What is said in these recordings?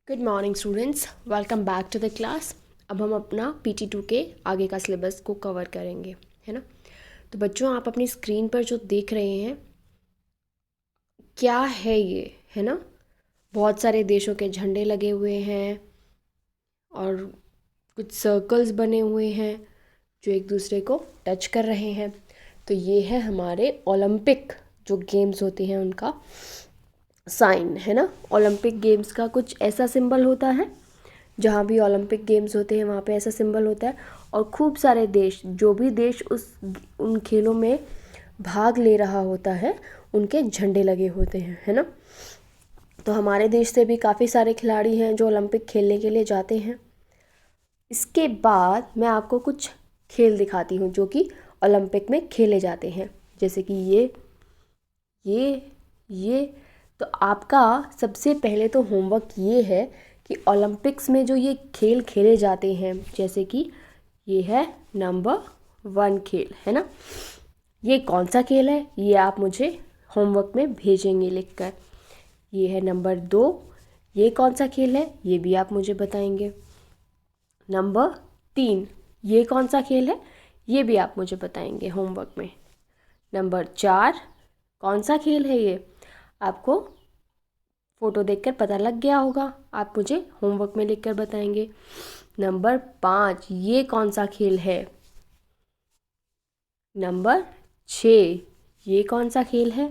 Good morning students, welcome back to the class. अब हम अपना PT2 के आगे का सिलेबस को कवर करेंगे, है ना। तो बच्चों, आप अपनी स्क्रीन पर जो देख रहे हैं क्या है ये, है ना। बहुत सारे देशों के झंडे लगे हुए हैं और कुछ सर्कल्स बने हुए हैं जो एक दूसरे को टच कर रहे हैं। तो ये है हमारे ओलंपिक जो गेम्स होते हैं उनका साइन, है ना। ओलंपिक गेम्स का कुछ ऐसा सिंबल होता है, जहाँ भी ओलंपिक गेम्स होते हैं वहाँ पे ऐसा सिंबल होता है। और खूब सारे देश, जो भी देश उन खेलों में भाग ले रहा होता है, उनके झंडे लगे होते हैं, है ना। तो हमारे देश से भी काफ़ी सारे खिलाड़ी हैं जो ओलंपिक खेलने के लिए जाते हैं। इसके बाद मैं आपको कुछ खेल दिखाती हूँ जो कि ओलंपिक में खेले जाते हैं, जैसे कि ये। तो आपका सबसे पहले तो होमवर्क ये है कि ओलंपिक्स में जो ये खेल खेले जाते हैं, जैसे कि ये है नंबर 1 खेल, है ना। ये कौन सा खेल है ये आप मुझे होमवर्क में भेजेंगे लिखकर। ये है नंबर 2, ये कौन सा खेल है ये भी आप मुझे बताएंगे। नंबर 3, ये कौन सा खेल है ये भी आप मुझे बताएंगे होमवर्क में। नंबर 4, कौन सा खेल है ये, आपको फ़ोटो देखकर पता लग गया होगा, आप मुझे होमवर्क में लिखकर बताएंगे। नंबर 5, ये कौन सा खेल है। नंबर 6, ये कौन सा खेल है।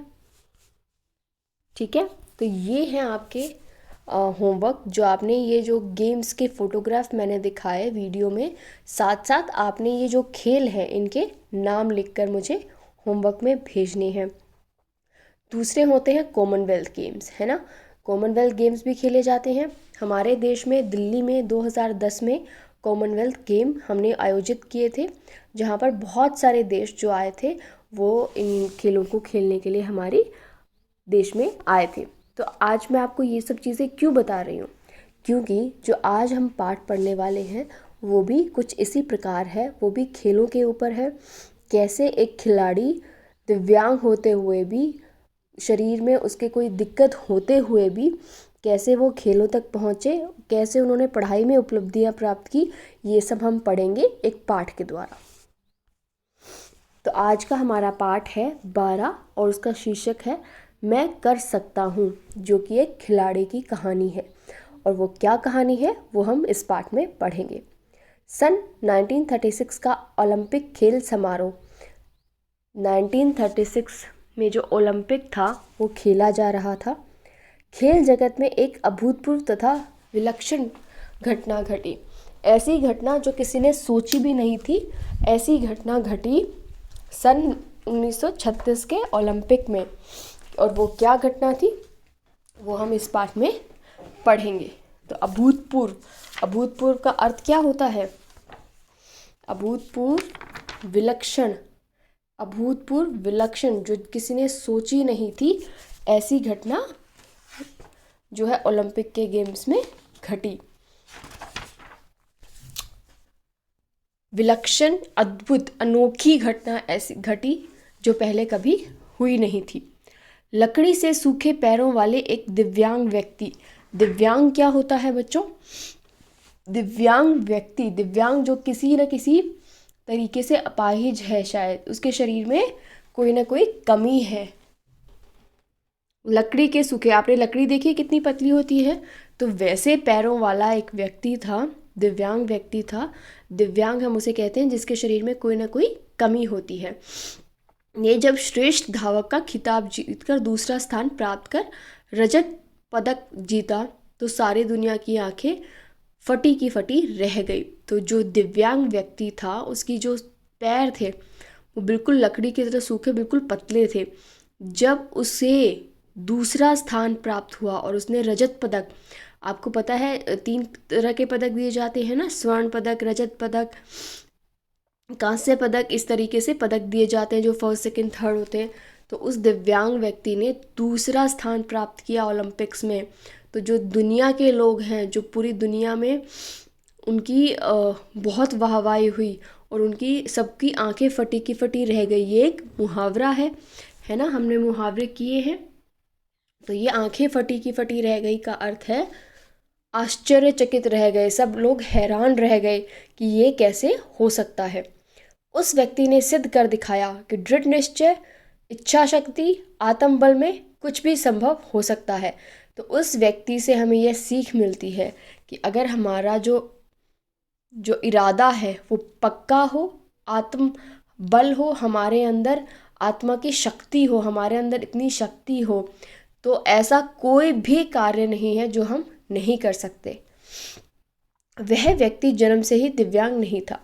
ठीक है, तो ये हैं आपके होमवर्क, जो आपने ये जो गेम्स के फ़ोटोग्राफ मैंने दिखाए वीडियो में, साथ साथ आपने ये जो खेल हैं इनके नाम लिखकर मुझे होमवर्क में भेजने हैं। दूसरे होते हैं कॉमनवेल्थ गेम्स, है ना। कॉमनवेल्थ गेम्स भी खेले जाते हैं हमारे देश में। दिल्ली में 2010 में कॉमनवेल्थ गेम हमने आयोजित किए थे, जहाँ पर बहुत सारे देश जो आए थे वो इन खेलों को खेलने के लिए हमारी देश में आए थे। तो आज मैं आपको ये सब चीज़ें क्यों बता रही हूँ, क्योंकि जो आज हम पाठ पढ़ने वाले हैं वो भी कुछ इसी प्रकार है, वो भी खेलों के ऊपर है। कैसे एक खिलाड़ी दिव्यांग होते हुए भी, शरीर में उसके कोई दिक्कत होते हुए भी, कैसे वो खेलों तक पहुँचे, कैसे उन्होंने पढ़ाई में उपलब्धियाँ प्राप्त की, ये सब हम पढ़ेंगे एक पाठ के द्वारा। तो आज का हमारा पाठ है 12 और उसका शीर्षक है मैं कर सकता हूँ, जो कि एक खिलाड़ी की कहानी है। और वो क्या कहानी है वो हम इस पाठ में पढ़ेंगे। सन 1936 का ओलंपिक खेल समारोह, 1936 में जो ओलंपिक था वो खेला जा रहा था। खेल जगत में एक अभूतपूर्व तथा विलक्षण घटना घटी। ऐसी घटना जो किसी ने सोची भी नहीं थी, ऐसी घटना घटी सन 1936 के ओलंपिक में। और वो क्या घटना थी वो हम इस पाठ में पढ़ेंगे। तो अभूतपूर्व, अभूतपूर्व का अर्थ क्या होता है। अभूतपूर्व, विलक्षण। अभूतपूर्व विलक्षण, जो किसी ने सोची नहीं थी, ऐसी घटना जो है ओलंपिक के गेम्स में घटी। विलक्षण, अद्भुत, अनोखी घटना ऐसी घटी जो पहले कभी हुई नहीं थी। लकड़ी से सूखे पैरों वाले एक दिव्यांग व्यक्ति। दिव्यांग क्या होता है बच्चों। दिव्यांग व्यक्ति, दिव्यांग जो किसी न किसी तरीके से अपाहिज है, शायद उसके शरीर में कोई ना कोई कमी है। लकड़ी के सूखे, आपने लकड़ी देखी कितनी पतली होती है, तो वैसे पैरों वाला एक व्यक्ति था, दिव्यांग व्यक्ति था। दिव्यांग हम उसे कहते हैं जिसके शरीर में कोई ना कोई कमी होती है। ये जब श्रेष्ठ धावक का खिताब जीतकर दूसरा स्थान प्राप्त कर रजत पदक जीता, तो सारी दुनिया की आंखें फटी की फटी रह गई। तो जो दिव्यांग व्यक्ति था उसकी जो पैर थे वो बिल्कुल लकड़ी की तरह सूखे, बिल्कुल पतले थे। जब उसे दूसरा स्थान प्राप्त हुआ और उसने रजत पदक, आपको पता है 3 तरह के पदक दिए जाते हैं ना, स्वर्ण पदक, रजत पदक, कांस्य पदक, इस तरीके से पदक दिए जाते हैं जो फर्स्ट सेकंड थर्ड होते हैं। तो उस दिव्यांग व्यक्ति ने दूसरा स्थान प्राप्त किया ओलंपिक्स में। तो जो दुनिया के लोग हैं, जो पूरी दुनिया में उनकी बहुत वाहवाही हुई और उनकी सबकी आंखें फटी की फटी रह गई। ये एक मुहावरा है ना, हमने मुहावरे किए हैं। तो ये आंखें फटी की फटी रह गई का अर्थ है आश्चर्यचकित रह गए, सब लोग हैरान रह गए कि ये कैसे हो सकता है। उस व्यक्ति ने सिद्ध कर दिखाया कि दृढ़ निश्चय, इच्छा शक्ति, आत्मबल में कुछ भी संभव हो सकता है। तो उस व्यक्ति से हमें यह सीख मिलती है कि अगर हमारा जो जो इरादा है वो पक्का हो, आत्म बल हो हमारे अंदर, आत्मा की शक्ति हो, हमारे अंदर इतनी शक्ति हो, तो ऐसा कोई भी कार्य नहीं है जो हम नहीं कर सकते। वह व्यक्ति जन्म से ही दिव्यांग नहीं था।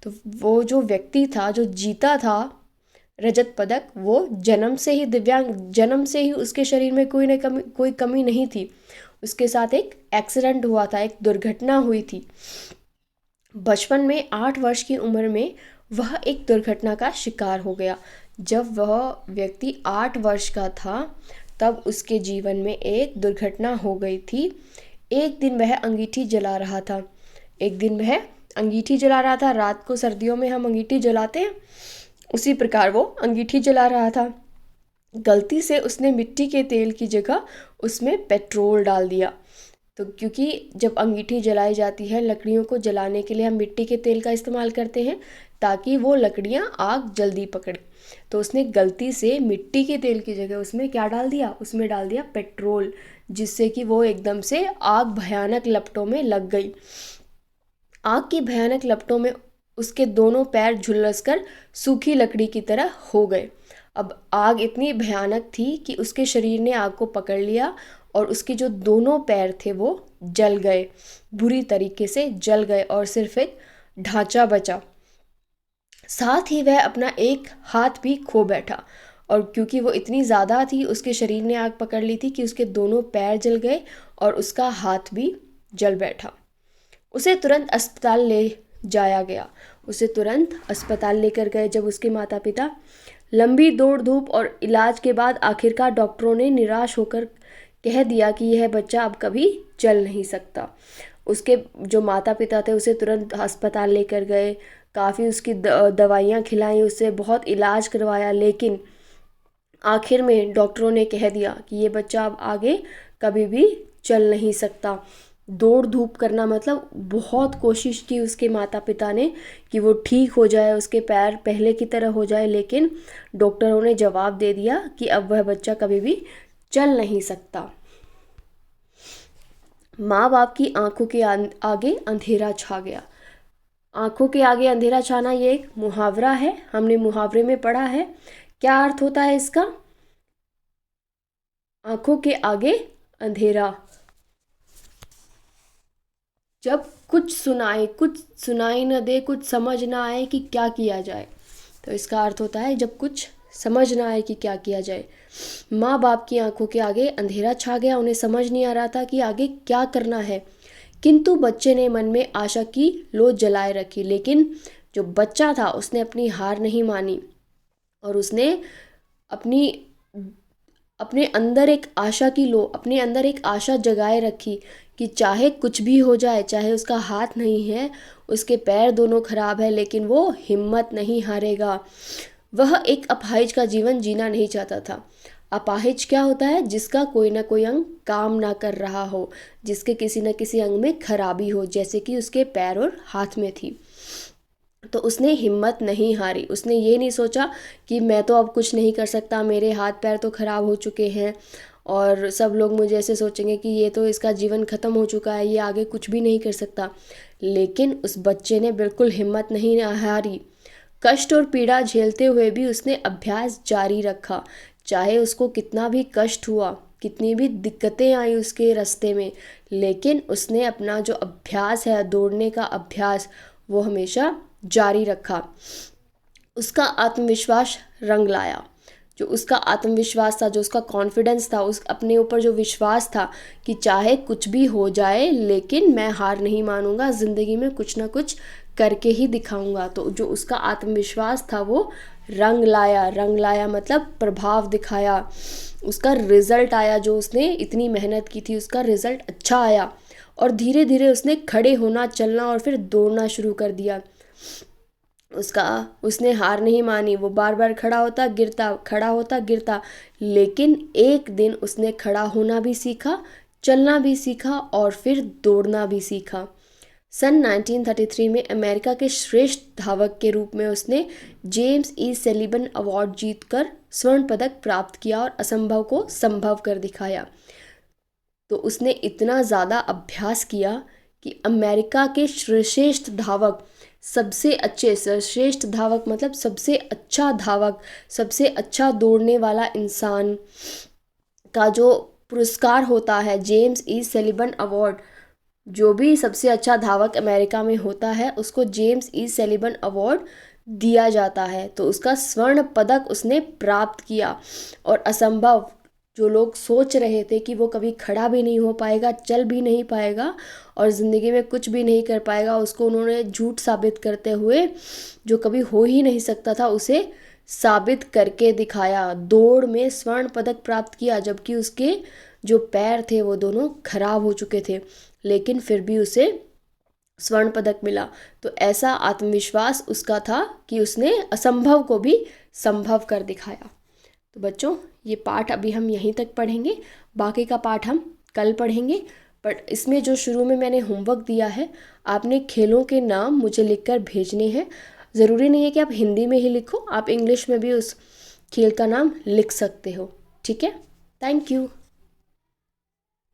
तो वो जो व्यक्ति था जो जीता था रजत पदक, वो जन्म से ही दिव्यांग, जन्म से ही उसके शरीर में कोई कमी नहीं थी। उसके साथ एक एक्सीडेंट हुआ था, एक दुर्घटना हुई थी। बचपन में 8 वर्ष की उम्र में वह एक दुर्घटना का शिकार हो गया। जब वह व्यक्ति 8 वर्ष का था तब उसके जीवन में एक दुर्घटना हो गई थी। एक दिन वह अंगीठी जला रहा था। रात को सर्दियों में हम अंगीठी जलाते हैं, उसी प्रकार वो अंगीठी जला रहा था। गलती से उसने मिट्टी के तेल की जगह उसमें पेट्रोल डाल दिया। तो क्योंकि जब अंगीठी जलाई जाती है, लकड़ियों को जलाने के लिए हम मिट्टी के तेल का इस्तेमाल करते हैं ताकि वो लकड़ियाँ आग जल्दी पकड़े। तो उसने गलती से मिट्टी के तेल की जगह उसमें क्या डाल दिया, उसमें डाल दिया पेट्रोल, जिससे कि वो एकदम से आग भयानक लपटों में लग गई। आग की भयानक लपटों में उसके दोनों पैर झुलसकर सूखी लकड़ी की तरह हो गए। अब आग इतनी भयानक थी कि उसके शरीर ने आग को पकड़ लिया और उसके जो दोनों पैर थे वो जल गए, बुरी तरीके से जल गए और सिर्फ एक ढांचा बचा। साथ ही वह अपना एक हाथ भी खो बैठा, और क्योंकि वो इतनी ज़्यादा थी, उसके शरीर ने आग पकड़ ली थी कि उसके दोनों पैर जल गए और उसका हाथ भी जल बैठा। उसे तुरंत अस्पताल लेकर गए। जब उसके माता पिता, लंबी दौड़ धूप और इलाज के बाद आखिरकार डॉक्टरों ने निराश होकर कह दिया कि यह बच्चा अब कभी चल नहीं सकता। उसके जो माता पिता थे उसे तुरंत अस्पताल लेकर गए, काफ़ी उसकी दवाइयाँ खिलाई, उससे बहुत इलाज करवाया, लेकिन आखिर में डॉक्टरों ने कह दिया कि ये बच्चा अब आगे कभी भी चल नहीं सकता। दौड़ धूप करना मतलब बहुत कोशिश की उसके माता पिता ने कि वो ठीक हो जाए, उसके पैर पहले की तरह हो जाए, लेकिन डॉक्टरों ने जवाब दे दिया कि अब वह बच्चा कभी भी चल नहीं सकता। माँ बाप की आंखों के आगे अंधेरा छा गया। आंखों के आगे अंधेरा छाना ये एक मुहावरा है, हमने मुहावरे में पढ़ा है। क्या अर्थ होता है इसका? आंखों के आगे अंधेरा, जब कुछ सुनाई न दे, कुछ समझ ना आए कि क्या किया जाए, तो इसका अर्थ होता है जब कुछ समझ ना आए कि क्या किया जाए। माँ बाप की आंखों के आगे अंधेरा छा गया, उन्हें समझ नहीं आ रहा था कि आगे क्या करना है। किंतु बच्चे ने मन में आशा की लौ जलाए रखी। लेकिन जो बच्चा था उसने अपनी हार नहीं मानी और उसने अपने अंदर एक आशा जगाए रखी कि चाहे कुछ भी हो जाए, चाहे उसका हाथ नहीं है, उसके पैर दोनों खराब है, लेकिन वो हिम्मत नहीं हारेगा। वह एक अपाहिज का जीवन जीना नहीं चाहता था। अपाहिज क्या होता है? जिसका कोई ना कोई अंग काम ना कर रहा हो, जिसके किसी न किसी अंग में खराबी हो, जैसे कि उसके पैर और हाथ में थी। तो उसने हिम्मत नहीं हारी। उसने ये नहीं सोचा कि मैं तो अब कुछ नहीं कर सकता, मेरे हाथ पैर तो खराब हो चुके हैं और सब लोग मुझे ऐसे सोचेंगे कि ये तो इसका जीवन ख़त्म हो चुका है, ये आगे कुछ भी नहीं कर सकता। लेकिन उस बच्चे ने बिल्कुल हिम्मत नहीं हारी। कष्ट और पीड़ा झेलते हुए भी उसने अभ्यास जारी रखा। चाहे उसको कितना भी कष्ट हुआ, कितनी भी दिक्कतें आई उसके रास्ते में, लेकिन उसने अपना जो अभ्यास है, दौड़ने का अभ्यास, वो हमेशा जारी रखा। उसका आत्मविश्वास रंग लाया। जो उसका आत्मविश्वास था, जो उसका कॉन्फिडेंस था, उस अपने ऊपर जो विश्वास था कि चाहे कुछ भी हो जाए लेकिन मैं हार नहीं मानूंगा, ज़िंदगी में कुछ ना कुछ करके ही दिखाऊंगा। तो जो उसका आत्मविश्वास था वो रंग लाया मतलब प्रभाव दिखाया। उसका रिज़ल्ट आया, जो उसने इतनी मेहनत की थी उसका रिज़ल्ट अच्छा आया और धीरे धीरे उसने खड़े होना, चलना और फिर दौड़ना शुरू कर दिया। उसने हार नहीं मानी। वो बार बार खड़ा होता गिरता, लेकिन एक दिन उसने खड़ा होना भी सीखा, चलना भी सीखा और फिर दौड़ना भी सीखा। सन 1933 में अमेरिका के श्रेष्ठ धावक के रूप में उसने जेम्स ई सलीबन अवार्ड जीतकर स्वर्ण पदक प्राप्त किया और असंभव को संभव कर दिखाया। तो उसने इतना ज़्यादा अभ्यास किया कि अमेरिका के श्रेष्ठ धावक, सबसे अच्छे, श्रेष्ठ धावक मतलब सबसे अच्छा धावक, सबसे अच्छा दौड़ने वाला इंसान का जो पुरस्कार होता है, जेम्स ई सलीबन अवार्ड, जो भी सबसे अच्छा धावक अमेरिका में होता है उसको जेम्स ई सलीबन अवार्ड दिया जाता है। तो उसका स्वर्ण पदक उसने प्राप्त किया और असंभव, जो लोग सोच रहे थे कि वो कभी खड़ा भी नहीं हो पाएगा, चल भी नहीं पाएगा और ज़िंदगी में कुछ भी नहीं कर पाएगा, उसको उन्होंने झूठ साबित करते हुए जो कभी हो ही नहीं सकता था उसे साबित करके दिखाया। दौड़ में स्वर्ण पदक प्राप्त किया, जबकि उसके जो पैर थे वो दोनों खराब हो चुके थे, लेकिन फिर भी उसे स्वर्ण पदक मिला। तो ऐसा आत्मविश्वास उसका था कि उसने असंभव को भी संभव कर दिखाया। तो बच्चों, ये पाठ अभी हम यहीं तक पढ़ेंगे, बाकी का पाठ हम कल पढ़ेंगे। पर इसमें जो शुरू में मैंने होमवर्क दिया है, आपने खेलों के नाम मुझे लिखकर भेजने हैं। ज़रूरी नहीं है कि आप हिंदी में ही लिखो, आप इंग्लिश में भी उस खेल का नाम लिख सकते हो। ठीक है, थैंक यू।